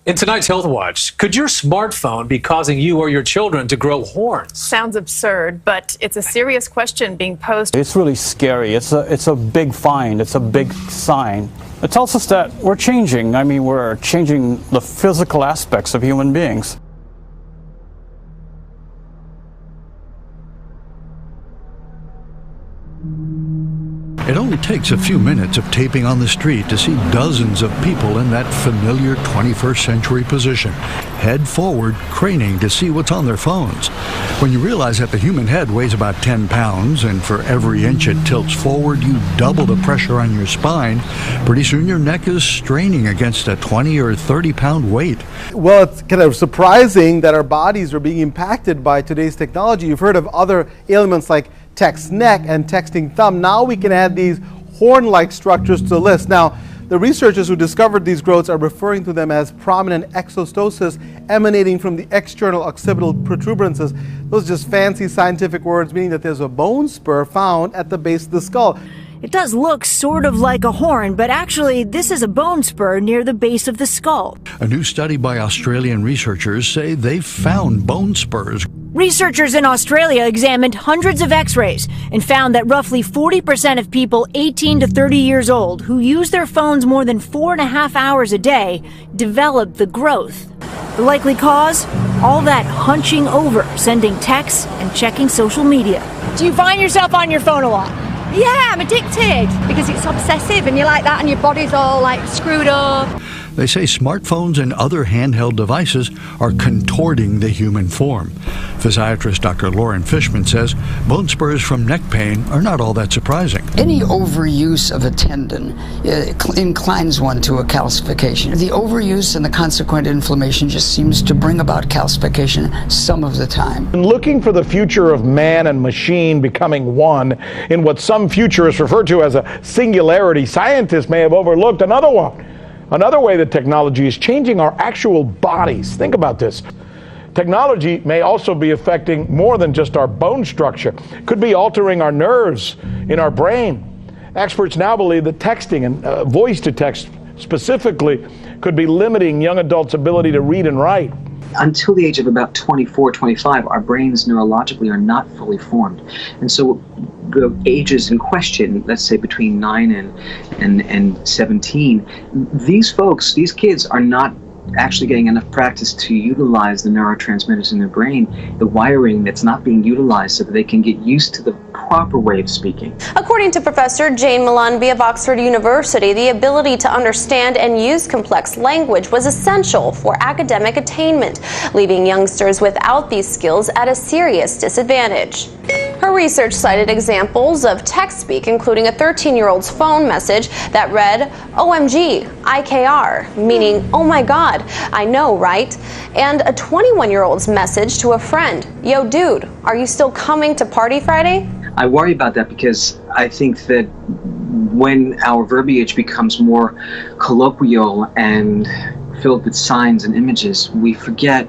In tonight's Health Watch, could your smartphone be causing you or your children to grow horns? Sounds absurd, but it's a serious question being posed. It's really scary. It's a big find. It's a big sign. It tells us that we're changing. I mean, we're changing the physical aspects of human beings. It only takes a few minutes of taping on the street to see dozens of people in that familiar 21st century position, head forward, craning to see what's on their phones. When you realize that the human head weighs about 10 pounds, and for every inch it tilts forward, you double the pressure on your spine, pretty soon your neck is straining against a 20 or 30-pound weight. Well, it's kind of surprising that our bodies are being impacted by today's technology. You've heard of other ailments like text neck and texting thumb. Now we can add these horn-like structures to the list. Now, the researchers who discovered these growths are referring to them as prominent exostosis emanating from the external occipital protuberances. Those are just fancy scientific words meaning that there's a bone spur found at the base of the skull. It does look sort of like a horn, but actually this is a bone spur near the base of the skull. A new study by Australian researchers say they've found bone spurs. Researchers in Australia examined hundreds of x-rays and found that roughly 40% of people 18 to 30 years old who use their phones more than 4.5 hours a day develop the growth. The likely cause? All that hunching over, sending texts and checking social media. Do you find yourself on your phone a lot? Yeah, I'm addicted because it's obsessive and you like that and your body's all like screwed up. They say smartphones and other handheld devices are contorting the human form. Physiatrist Dr. Lauren Fishman says bone spurs from neck pain are not all that surprising. Any overuse of a tendon inclines one to a calcification. The overuse and the consequent inflammation just seems to bring about calcification some of the time. Looking for the future of man and machine becoming one in what some futurists refer to as a singularity, scientists may have overlooked another one. Another way that technology is changing our actual bodies. Think about this. Technology may also be affecting more than just our bone structure. It could be altering our nerves in our brain. Experts now believe that texting and voice-to-text specifically could be limiting young adults' ability to read and write. Until the age of about 24, 25, our brains neurologically are not fully formed. And so the ages in question, let's say between 9 and 17, these folks, these kids are not actually getting enough practice to utilize the neurotransmitters in their brain, the wiring that's not being utilized so that they can get used to the proper way of speaking. According to Professor Jane Mullanby of Oxford University, the ability to understand and use complex language was essential for academic attainment, leaving youngsters without these skills at a serious disadvantage. Her research cited examples of text speak, including a 13-year-old's phone message that read, "OMG, IKR," meaning, "Oh my God, I know, right?" And a 21-year-old's message to a friend, "Yo, dude, are you still coming to party Friday?" I worry about that because I think that when our verbiage becomes more colloquial and filled with signs and images, we forget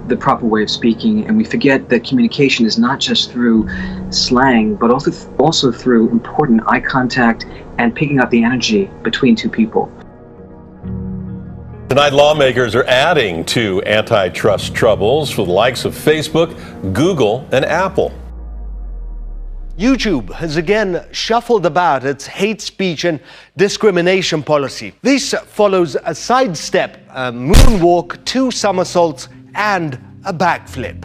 the proper way of speaking, and we forget that communication is not just through slang, but also through important eye contact and picking up the energy between two people. Tonight, lawmakers are adding to antitrust troubles for the likes of Facebook, Google, and Apple. YouTube has again shuffled about its hate speech and discrimination policy. This follows a sidestep, a moonwalk, 2 somersaults, and a backflip.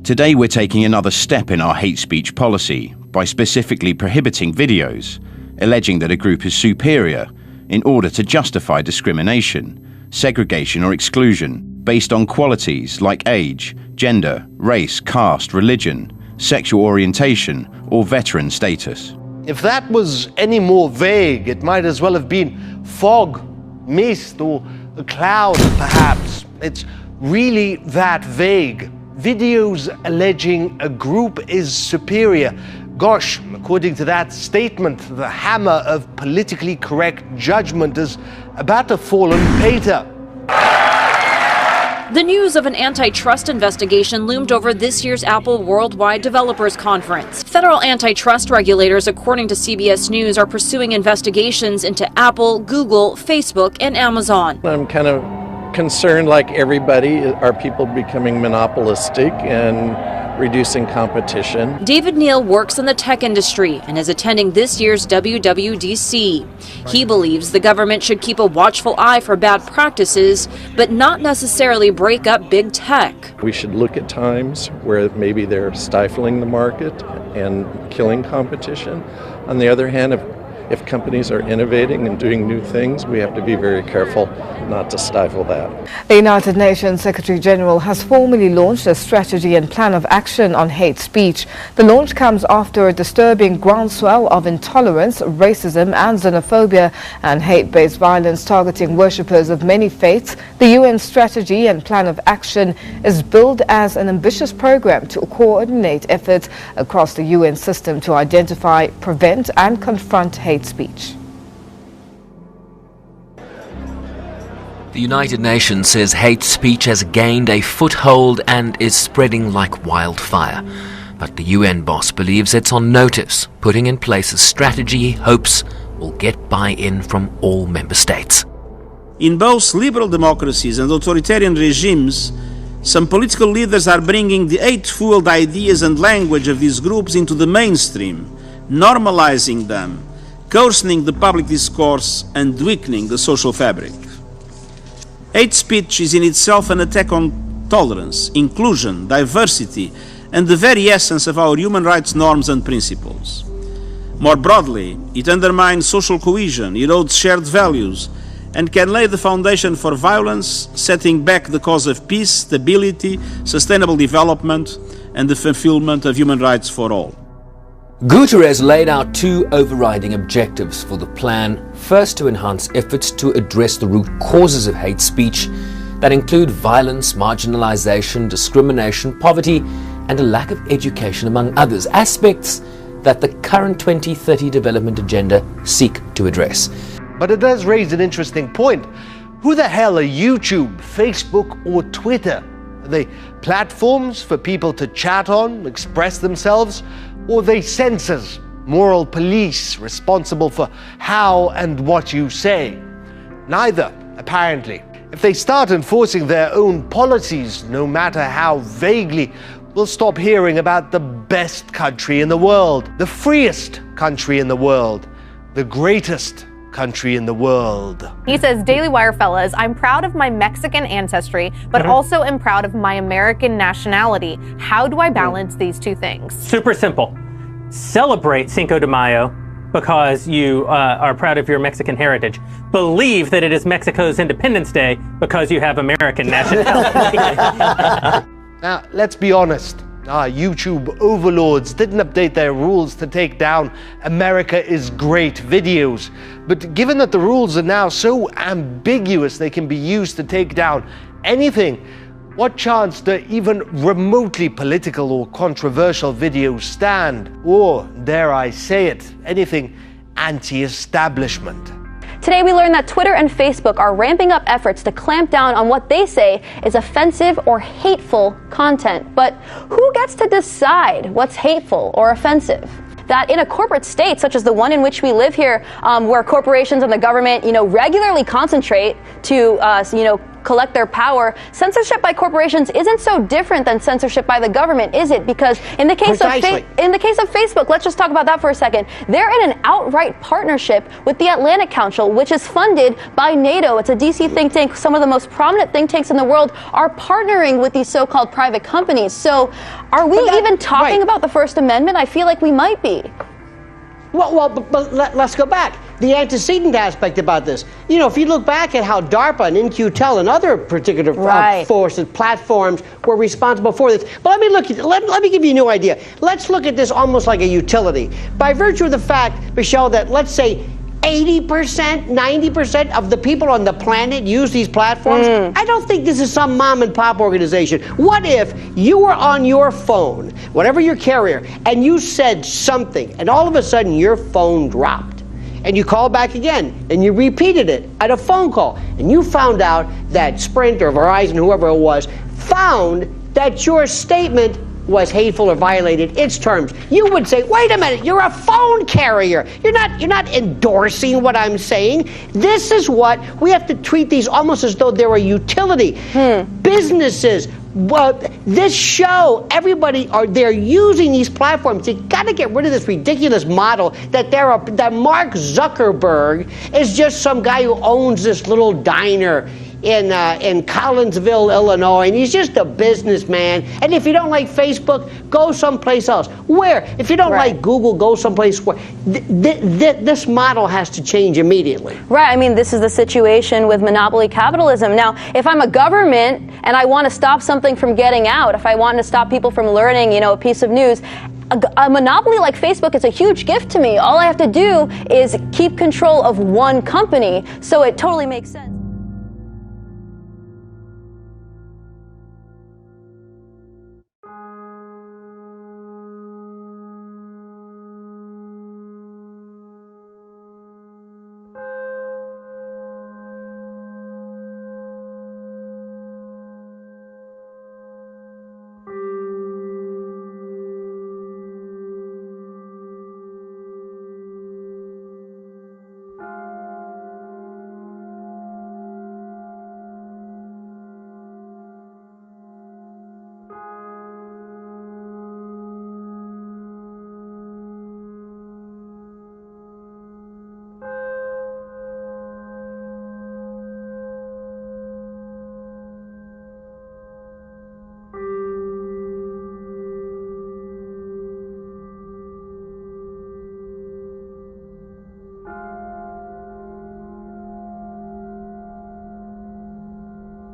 Today we're taking another step in our hate speech policy by specifically prohibiting videos, alleging that a group is superior in order to justify discrimination, segregation or exclusion based on qualities like age, gender, race, caste, religion, sexual orientation, or veteran status. If that was any more vague, it might as well have been fog, mist, or a cloud, perhaps. It's really that vague. Videos alleging a group is superior. Gosh, according to that statement, the hammer of politically correct judgment is about to fall on Peter. The news of an antitrust investigation loomed over this year's Apple Worldwide Developers Conference. Federal antitrust regulators, according to CBS News, are pursuing investigations into Apple, Google, Facebook, and Amazon. I'm kind of concerned, like everybody, are people becoming monopolistic and reducing competition. David Neal works in the tech industry and is attending this year's WWDC. He believes the government should keep a watchful eye for bad practices, but not necessarily break up big tech. We should look at times where maybe they're stifling the market and killing competition. On the other hand, if companies are innovating and doing new things, we have to be very careful not to stifle that. The United Nations Secretary General has formally launched a strategy and plan of action on hate speech. The launch comes after a disturbing groundswell of intolerance, racism and xenophobia and hate-based violence targeting worshippers of many faiths. The UN strategy and plan of action is billed as an ambitious program to coordinate efforts across the UN system to identify, prevent and confront hate speech. The United Nations says hate speech has gained a foothold and is spreading like wildfire. But the UN boss believes it's on notice, putting in place a strategy he hopes will get buy-in from all member states. In both liberal democracies and authoritarian regimes, some political leaders are bringing the hate-fueled ideas and language of these groups into the mainstream, normalizing them, coarsening the public discourse and weakening the social fabric. Hate speech is in itself an attack on tolerance, inclusion, diversity, and the very essence of our human rights norms and principles. More broadly, it undermines social cohesion, erodes shared values, and can lay the foundation for violence, setting back the cause of peace, stability, sustainable development, and the fulfillment of human rights for all. Guterres laid out two overriding objectives for the plan. First, to enhance efforts to address the root causes of hate speech that include violence, marginalization, discrimination, poverty, and a lack of education, among others, aspects that the current 2030 development agenda seek to address. But it does raise an interesting point. Who the hell are YouTube, Facebook, or Twitter? Are they platforms for people to chat on, express themselves? Or are they censors, moral police responsible for how and what you say? Neither, apparently. If they start enforcing their own policies, no matter how vaguely, we'll stop hearing about the best country in the world, the freest country in the world, the greatest country in the world. He says, Daily Wire fellas, I'm proud of my Mexican ancestry, but also am proud of my American nationality. How do I balance these two things? Super simple. Celebrate Cinco de Mayo because you are proud of your Mexican heritage. Believe that it is Mexico's Independence Day because you have American nationality. Now, let's be honest. YouTube overlords didn't update their rules to take down America is Great videos. But given that the rules are now so ambiguous they can be used to take down anything, what chance do even remotely political or controversial videos stand? Or, dare I say it, anything anti-establishment? Today we learned that Twitter and Facebook are ramping up efforts to clamp down on what they say is offensive or hateful content. But who gets to decide what's hateful or offensive? That in a corporate state such as the one in which we live here, where corporations and the government, regularly concentrate to, collect their power, censorship by corporations isn't so different than censorship by the government, is it? Because in the case of Facebook, let's just talk about that for a second. They're in an outright partnership with the Atlantic Council, which is funded by NATO. It's a DC think tank. Some of the most prominent think tanks in the world are partnering with these so-called private companies. So are we even talking about the First Amendment? I feel like we might be. But let's go back. The antecedent aspect about this. If you look back at how DARPA and In-Q-Tel and other particular forces, platforms were responsible for this. But let me give you a new idea. Let's look at this almost like a utility. By virtue of the fact, Michelle, that let's say 80%, 90% of the people on the planet use these platforms. I don't think this is some mom and pop organization. What if you were on your phone, whatever your carrier, and you said something, and all of a sudden your phone dropped, and you called back again, and you repeated it at a phone call, and you found out that Sprint or Verizon, whoever it was, found that your statement was hateful or violated its terms, you would say, wait a minute, you're a phone carrier. You're not endorsing what I'm saying. This is what we have to treat these almost as though they're a utility. Businesses, well, this show, they're using these platforms. You got to get rid of this ridiculous model that that Mark Zuckerberg is just some guy who owns this little diner in Collinsville, Illinois, and he's just a businessman. And if you don't like Facebook, go someplace else. Where? If you don't like Google, go someplace where. This model has to change immediately. Right. I mean, this is the situation with monopoly capitalism. Now, if I'm a government and I want to stop something from getting out, if I want to stop people from learning, a piece of news, a monopoly like Facebook is a huge gift to me. All I have to do is keep control of one company. So it totally makes sense.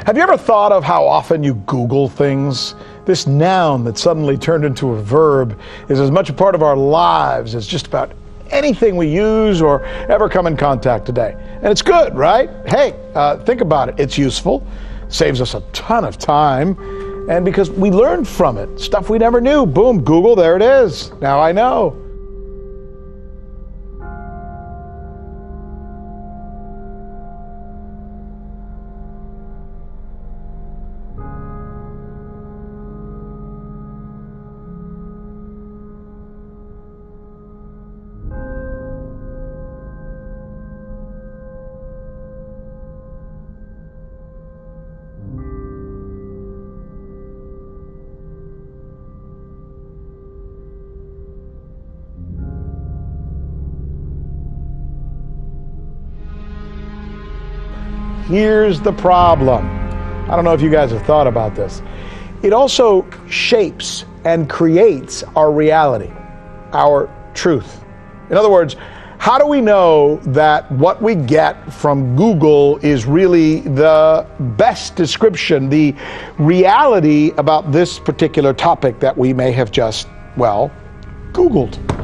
Have you ever thought of how often you Google things? This noun that suddenly turned into a verb is as much a part of our lives as just about anything we use or ever come in contact today. And it's good, right? Hey, think about it. It's useful, saves us a ton of time, and because we learned from it, stuff we never knew. Boom, Google, there it is. Now I know. Here's the problem. I don't know if you guys have thought about this. It also shapes and creates our reality, our truth. In other words, how do we know that what we get from Google is really the best description, the reality about this particular topic that we may have just, well, Googled?